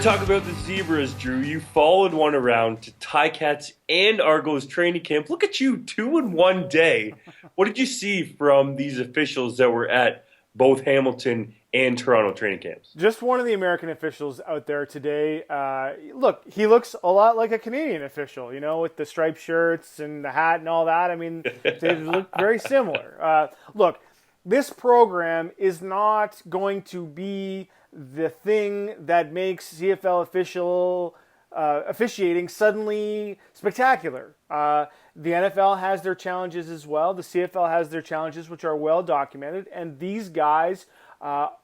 talk about the Zebras, Drew. You followed one around to Ticats and Argos training camp. Look at you, 2 in 1 day. What did you see from these officials that were at both Hamilton and Toronto training camps? Just one of the American officials out there today. Look, he looks a lot like a Canadian official, with the striped shirts and the hat and all that. I mean, they look very similar. Look, this program is not going to be the thing that makes CFL officiating suddenly spectacular. The NFL has their challenges as well. The CFL has their challenges, which are well documented. And these guys,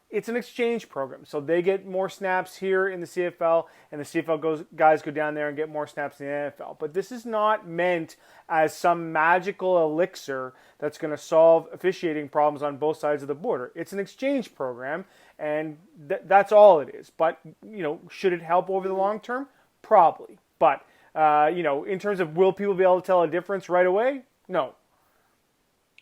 it's an exchange program. So they get more snaps here in the CFL, and the CFL guys go down there and get more snaps in the NFL. But this is not meant as some magical elixir that's going to solve officiating problems on both sides of the border. It's an exchange program, and that's all it is. But, should it help over the long term? Probably. But, in terms of will people be able to tell a difference right away? No.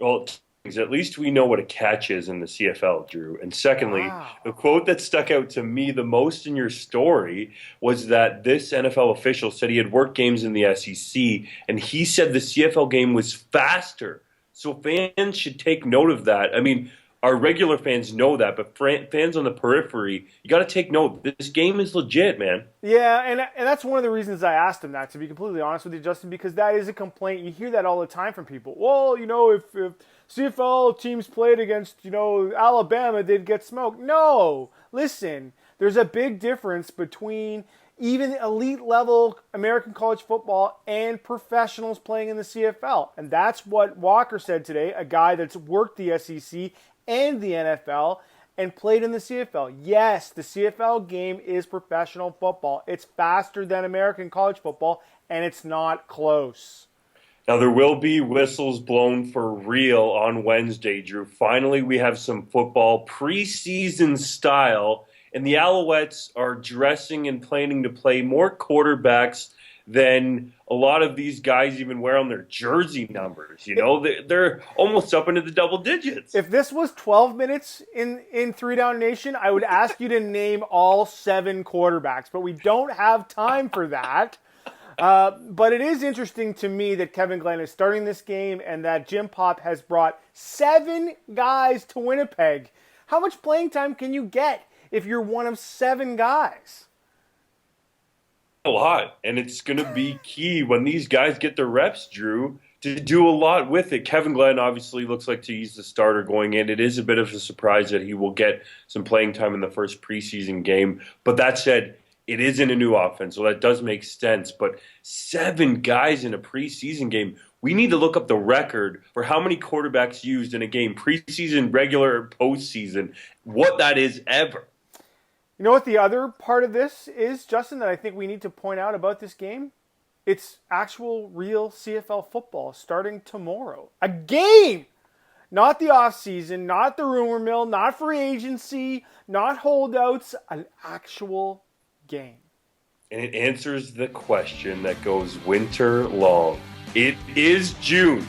Well, at least we know what a catch is in the CFL, Drew. And secondly, The quote that stuck out to me the most in your story was that this NFL official said he had worked games in the SEC, and he said the CFL game was faster. So fans should take note of that. I mean, our regular fans know that, but fans on the periphery, you got to take note. This game is legit, man. Yeah, and that's one of the reasons I asked him that, to be completely honest with you, Justin, because that is a complaint. You hear that all the time from people. Well, if CFL teams played against, Alabama, they'd get smoked. No, listen, there's a big difference between even elite level American college football and professionals playing in the CFL. And that's what Walker said today, a guy that's worked the SEC and the NFL and played in the CFL. Yes, the CFL game is professional football. It's faster than American college football, and it's not close. Now, there will be whistles blown for real on Wednesday, Drew. Finally, we have some football preseason style, and the Alouettes are dressing and planning to play more quarterbacks than a lot of these guys even wear on their jersey numbers. They're almost up into the double digits. If this was 12 minutes in Three Down Nation, I would ask you to name all 7 quarterbacks, but we don't have time for that. But it is interesting to me that Kevin Glenn is starting this game and that Jim Pop has brought 7 guys to Winnipeg. How much playing time can you get if you're one of 7 guys? A lot, and it's going to be key when these guys get their reps, Drew, to do a lot with it. Kevin Glenn obviously looks like he's the starter going in. It is a bit of a surprise that he will get some playing time in the first preseason game. But that said, it isn't a new offense, so that does make sense. But 7 guys in a preseason game, we need to look up the record for how many quarterbacks used in a game, preseason, regular, or postseason, what that is ever. You know what the other part of this is, Justin, that I think we need to point out about this game? It's actual, real CFL football starting tomorrow. A game! Not the offseason, not the rumor mill, not free agency, not holdouts, an actual game. And it answers the question that goes winter long. It is June.